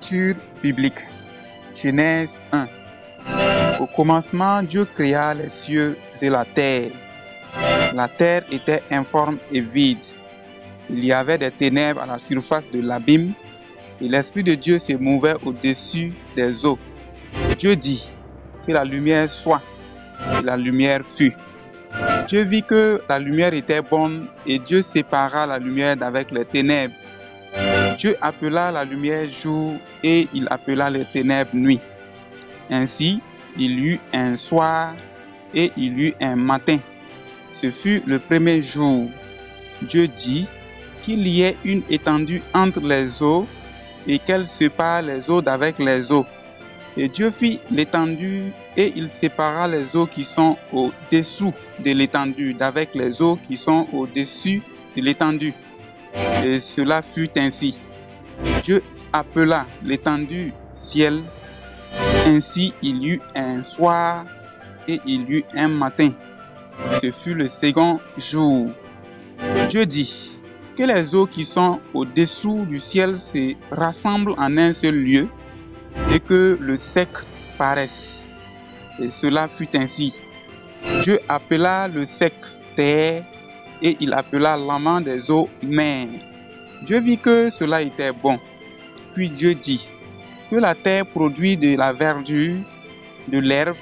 Lecture biblique. Genèse 1. Au commencement, Dieu créa les cieux et la terre. La terre était informe et vide. Il y avait des ténèbres à la surface de l'abîme, et l'Esprit de Dieu se mouvait au-dessus des eaux. Dieu dit que la lumière soit, et la lumière fut. Dieu vit que la lumière était bonne, et Dieu sépara la lumière d'avec les ténèbres. Dieu appela la lumière jour, et il appela les ténèbres nuit. Ainsi, il y eut un soir, et il y eut un matin. Ce fut le premier jour. Dieu dit qu'il y ait une étendue entre les eaux, et qu'elle sépare les eaux d'avec les eaux. Et Dieu fit l'étendue, et il sépara les eaux qui sont au-dessous de l'étendue d'avec les eaux qui sont au-dessus de l'étendue. Et cela fut ainsi. Dieu appela l'étendue ciel. Ainsi il y eut un soir, et il y eut un matin. Ce fut le second jour. Dieu dit que les eaux qui sont au-dessous du ciel se rassemblent en un seul lieu, et que le sec paraisse. Et cela fut ainsi. Dieu appela le sec terre, et il appela l'amont des eaux mer. Dieu vit que cela était bon. Puis Dieu dit que la terre produit de la verdure, de l'herbe,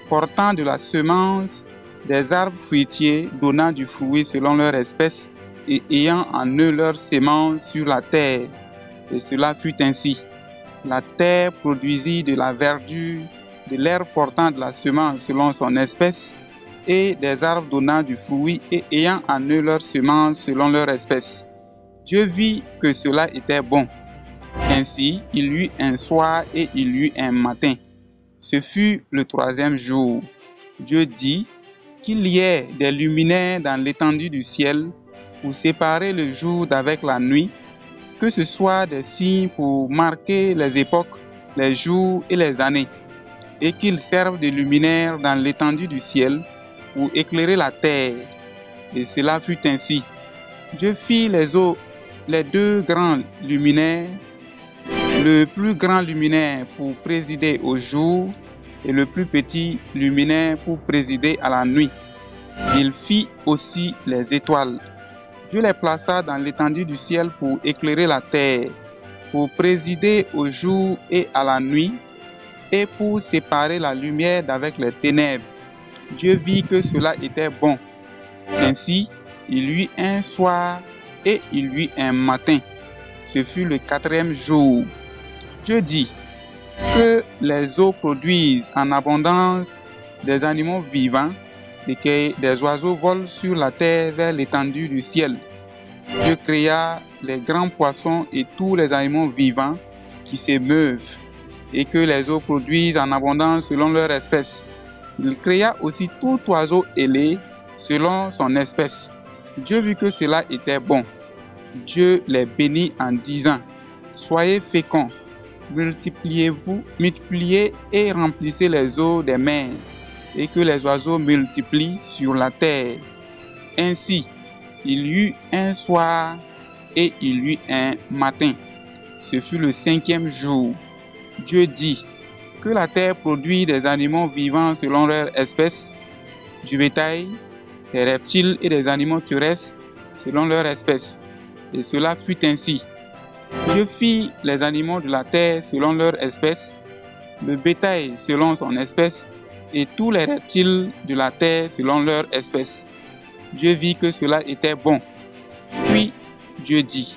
portant de la semence, des arbres fruitiers, donnant du fruit selon leur espèce, et ayant en eux leur semence sur la terre. Et cela fut ainsi. La terre produisit de la verdure, de l'herbe portant de la semence selon son espèce, et des arbres donnant du fruit, et ayant en eux leur semence selon leur espèce. Dieu vit que cela était bon. Ainsi, il y eut un soir, et il y eut un matin. Ce fut le troisième jour. Dieu dit qu'il y ait des luminaires dans l'étendue du ciel pour séparer le jour d'avec la nuit, que ce soit des signes pour marquer les époques, les jours et les années, et qu'ils servent de luminaires dans l'étendue du ciel pour éclairer la terre. Et cela fut ainsi. Dieu fit les deux grands luminaires, le plus grand luminaire pour présider au jour, et le plus petit luminaire pour présider à la nuit. Il fit aussi les étoiles. Dieu les plaça dans l'étendue du ciel pour éclairer la terre, pour présider au jour et à la nuit, et pour séparer la lumière d'avec les ténèbres. Dieu vit que cela était bon. Ainsi, il y eut un soir, et il y eut un matin. Ce fut le quatrième jour. Dieu dit que les eaux produisent en abondance des animaux vivants, et que des oiseaux volent sur la terre vers l'étendue du ciel. Dieu créa les grands poissons et tous les animaux vivants qui se meuvent, et que les eaux produisent en abondance selon leur espèce. Il créa aussi tout oiseau ailé selon son espèce. Dieu vit que cela était bon. Dieu les bénit en disant: soyez féconds, multipliez et remplissez les eaux des mers, et que les oiseaux multiplient sur la terre. Ainsi, il y eut un soir, et il y eut un matin. Ce fut le cinquième jour. Dieu dit que la terre produit des animaux vivants selon leur espèce, du bétail, des reptiles et des animaux terrestres selon leur espèce. Et cela fut ainsi. Dieu fit les animaux de la terre selon leur espèce, le bétail selon son espèce, et tous les reptiles de la terre selon leur espèce. Dieu vit que cela était bon. Puis Dieu dit: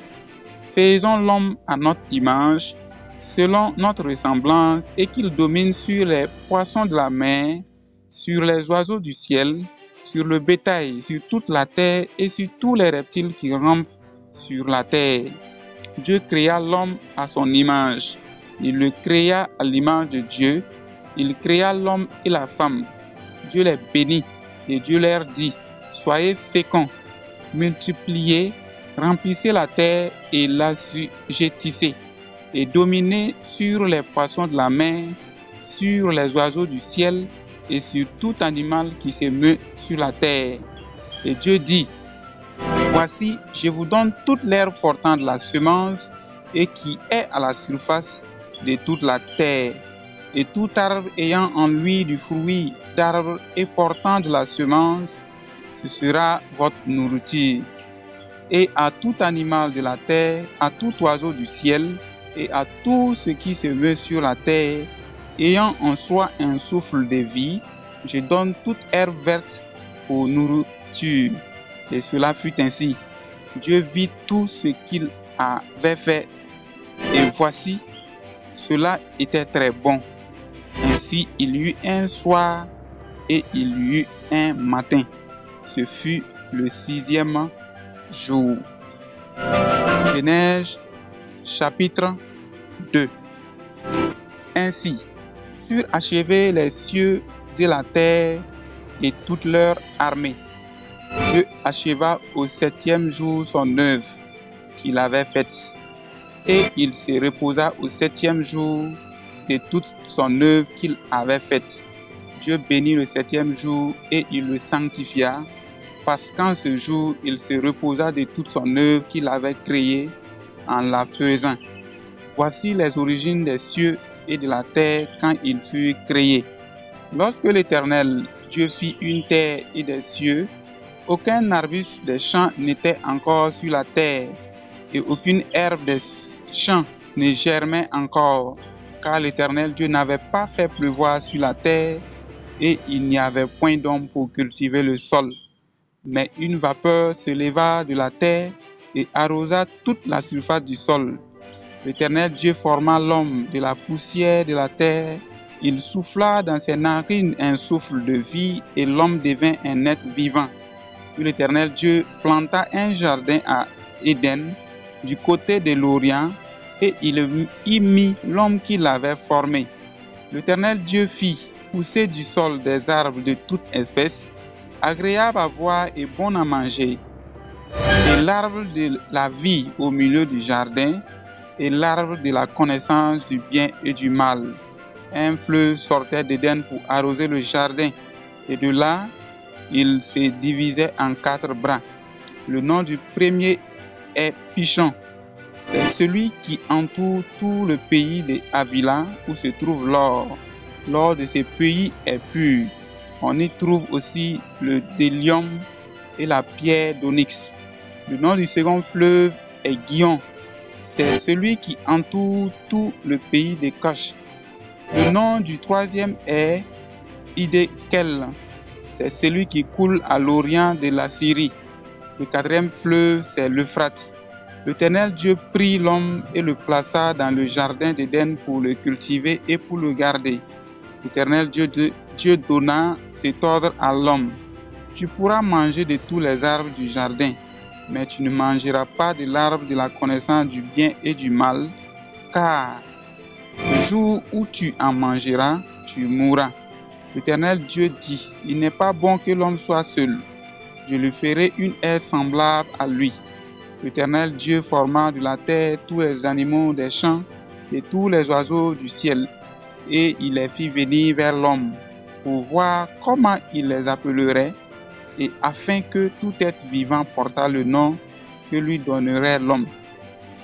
faisons l'homme à notre image, selon notre ressemblance, et qu'il domine sur les poissons de la mer, sur les oiseaux du ciel, sur le bétail, sur toute la terre, et sur tous les reptiles qui rampent sur la terre. Dieu créa l'homme à son image. Il le créa à l'image de Dieu. Il créa l'homme et la femme. Dieu les bénit, et Dieu leur dit: soyez féconds, multipliez, remplissez la terre et l'assujettissez, et dominez sur les poissons de la mer, sur les oiseaux du ciel, et sur tout animal qui se meut sur la terre. Et Dieu dit: voici, je vous donne toute l'herbe portant de la semence, et qui est à la surface, de toute la terre, et tout arbre ayant en lui du fruit d'arbre et portant de la semence, ce sera votre nourriture. Et à tout animal de la terre, à tout oiseau du ciel, et à tout ce qui se meut sur la terre, ayant en soi un souffle de vie, je donne toute herbe verte pour nourriture. Et cela fut ainsi. Dieu vit tout ce qu'il avait fait, et voici, cela était très bon. Ainsi il y eut un soir et il y eut un matin. Ce fut le 6e jour. Genèse chapitre 2. Ainsi furent achevés les cieux et la terre et toute leur armée. Dieu acheva au 7e jour son œuvre qu'il avait faite, et il se reposa au 7e jour de toute son œuvre qu'il avait faite. Dieu bénit le 7e jour et il le sanctifia, parce qu'en ce jour, il se reposa de toute son œuvre qu'il avait créée en la faisant. Voici les origines des cieux et de la terre quand ils furent créés. Lorsque l'Éternel Dieu fit une terre et des cieux, aucun arbuste des champs n'était encore sur la terre, et aucune herbe des champs ne germait encore, car l'Éternel Dieu n'avait pas fait pleuvoir sur la terre, et il n'y avait point d'homme pour cultiver le sol. Mais une vapeur se leva de la terre et arrosa toute la surface du sol. L'Éternel Dieu forma l'homme de la poussière de la terre. Il souffla dans ses narines un souffle de vie, et l'homme devint un être vivant. Puis l'Éternel Dieu planta un jardin à Éden, du côté de l'Orient, et il y mit l'homme qu'il avait formé. L'Éternel Dieu fit pousser du sol des arbres de toute espèce, agréables à voir et bons à manger, et l'arbre de la vie au milieu du jardin, et l'arbre de la connaissance du bien et du mal. Un fleuve sortait d'Éden pour arroser le jardin, et de là, il se divisait en 4 bras. Le nom du premier est Pichon. C'est celui qui entoure tout le pays de Havila où se trouve l'or. L'or de ce pays est pur. On y trouve aussi le délium et la pierre d'onyx. Le nom du second fleuve est Gihon. C'est celui qui entoure tout le pays de Cush. Le nom du troisième est Hiddekel. C'est celui qui coule à l'orient de la Syrie. Le 4e fleuve, c'est l'Euphrate. L'Éternel Dieu prit l'homme et le plaça dans le jardin d'Éden pour le cultiver et pour le garder. L'Éternel Dieu donna cet ordre à l'homme. Tu pourras manger de tous les arbres du jardin, mais tu ne mangeras pas de l'arbre de la connaissance du bien et du mal, car le jour où tu en mangeras, tu mourras. L'Éternel Dieu dit, il n'est pas bon que l'homme soit seul. Je lui ferai une aire semblable à lui. L'Éternel Dieu forma de la terre tous les animaux des champs et tous les oiseaux du ciel, et il les fit venir vers l'homme pour voir comment il les appellerait, et afin que tout être vivant portât le nom que lui donnerait l'homme.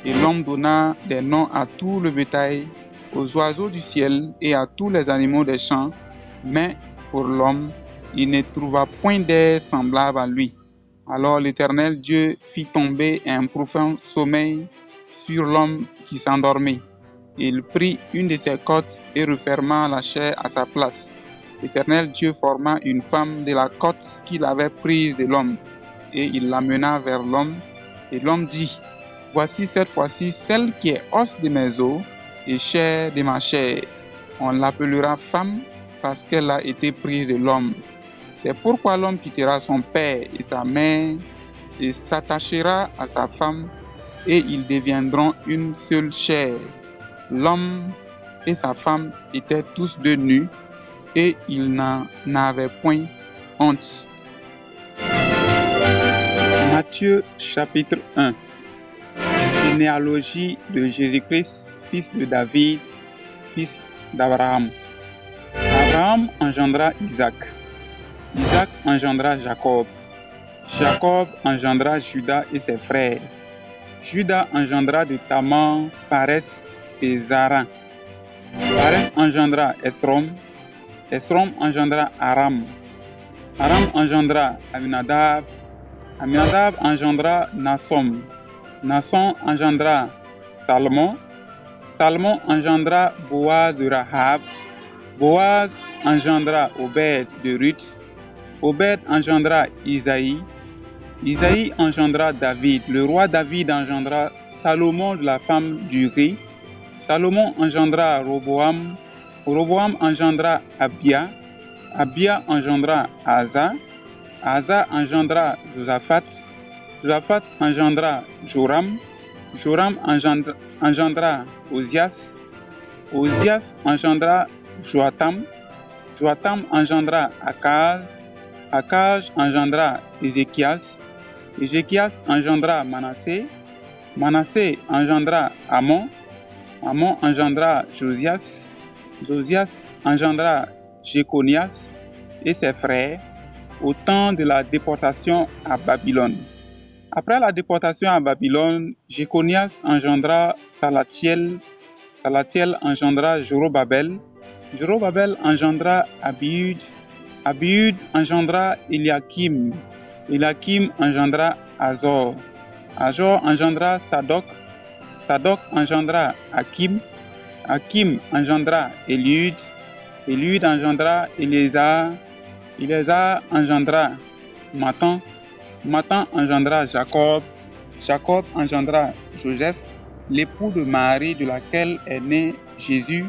Et l'homme donna des noms à tout le bétail, aux oiseaux du ciel et à tous les animaux des champs, mais pour l'homme, il ne trouva point d'air semblable à lui. Alors l'Éternel Dieu fit tomber un profond sommeil sur l'homme qui s'endormait. Il prit une de ses côtes et referma la chair à sa place. L'Éternel Dieu forma une femme de la côte qu'il avait prise de l'homme, et il l'amena vers l'homme. Et l'homme dit, voici cette fois-ci celle qui est os de mes os et chair de ma chair. On l'appellera femme parce qu'elle a été prise de l'homme. C'est pourquoi l'homme quittera son père et sa mère et s'attachera à sa femme, et ils deviendront une seule chair. L'homme et sa femme étaient tous deux nus, et ils n'en avaient point honte. Matthieu chapitre 1. Généalogie de Jésus-Christ, fils de David, fils d'Abraham. Abraham engendra Isaac. Isaac engendra Jacob. Jacob engendra Judas et ses frères. Judas engendra de Tamar, Pharès et Zara. Pharez engendra Esrom. Esrom engendra Aram. Aram engendra Aminadab. Aminadab engendra Nasson. Nasson engendra Salmon. Salmon engendra Boaz de Rahab. Boaz engendra Obed de Ruth. Obed engendra Isaïe. Isaïe engendra David. Le roi David engendra Salomon de la femme d'Uri. Salomon engendra Roboam. Roboam engendra Abia. Abia engendra Asa. Asa engendra Josaphat. Josaphat engendra Joram. Joram engendra Ozias. Ozias engendra Joatam. Joatam engendra Akaz. Akaz engendra Ézéchias. Ézéchias engendra Manassé. Manassé engendra Amon. Amon engendra Josias. Josias engendra Jéconias et ses frères au temps de la déportation à Babylone. Après la déportation à Babylone, Jéconias engendra Salatiel. Salatiel engendra Jorobabel. Jorobabel engendra Abiud. Abiud engendra Eliakim. Eliakim engendra Azor. Azor engendra Sadok. Sadok engendra Hakim. Hakim engendra Eliud. Eliud engendra Éléazar. Éléazar engendra Matan. Matan engendra Jacob. Jacob engendra Joseph, l'époux de Marie de laquelle est né Jésus,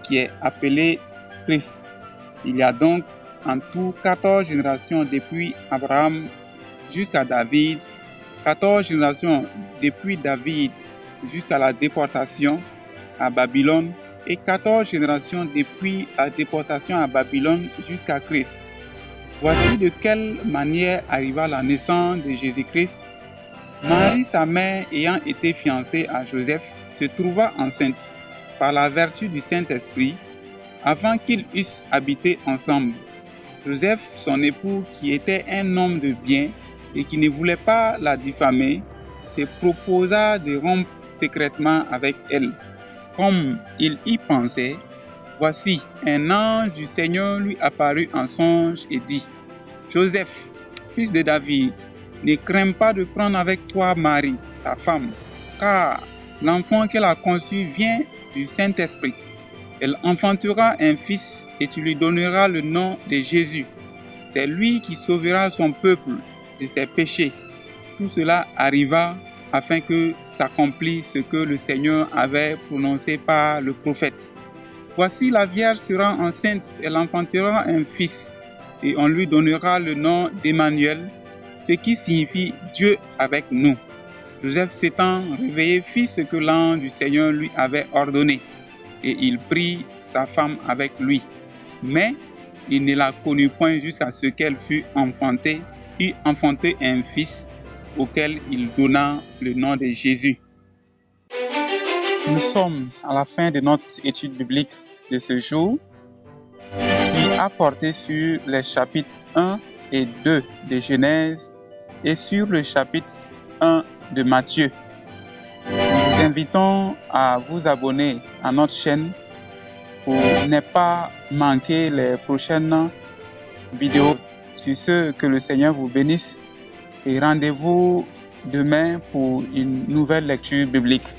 qui est appelé Christ. Il y a donc en tout 14 générations depuis Abraham jusqu'à David, 14 générations depuis David jusqu'à la déportation à Babylone et 14 générations depuis la déportation à Babylone jusqu'à Christ. Voici de quelle manière arriva la naissance de Jésus-Christ. Marie, sa mère, ayant été fiancée à Joseph, se trouva enceinte par la vertu du Saint-Esprit avant qu'ils eussent habité ensemble. Joseph, son époux, qui était un homme de bien et qui ne voulait pas la diffamer, se proposa de rompre secrètement avec elle. Comme il y pensait, voici, un ange du Seigneur lui apparut en songe et dit : Joseph, fils de David, ne crains pas de prendre avec toi Marie, ta femme, car l'enfant qu'elle a conçu vient du Saint-Esprit. Elle enfantera un fils et tu lui donneras le nom de Jésus. C'est lui qui sauvera son peuple de ses péchés. Tout cela arriva afin que s'accomplisse ce que le Seigneur avait prononcé par le prophète. Voici, la Vierge sera enceinte, elle enfantera un fils et on lui donnera le nom d'Emmanuel, ce qui signifie Dieu avec nous. Joseph s'étant réveillé fit ce que l'ange du Seigneur lui avait ordonné et il prit sa femme avec lui. Mais il ne la connut point jusqu'à ce qu'elle fût enfantée, eut enfanté un fils auquel il donna le nom de Jésus. Nous sommes à la fin de notre étude biblique de ce jour qui a porté sur les chapitres 1 et 2 de Genèse et sur le chapitre 1 de Matthieu. Nous vous invitons à vous abonner à notre chaîne pour ne pas manquer les prochaines vidéos. Sur ce, que le Seigneur vous bénisse et rendez-vous demain pour une nouvelle lecture biblique.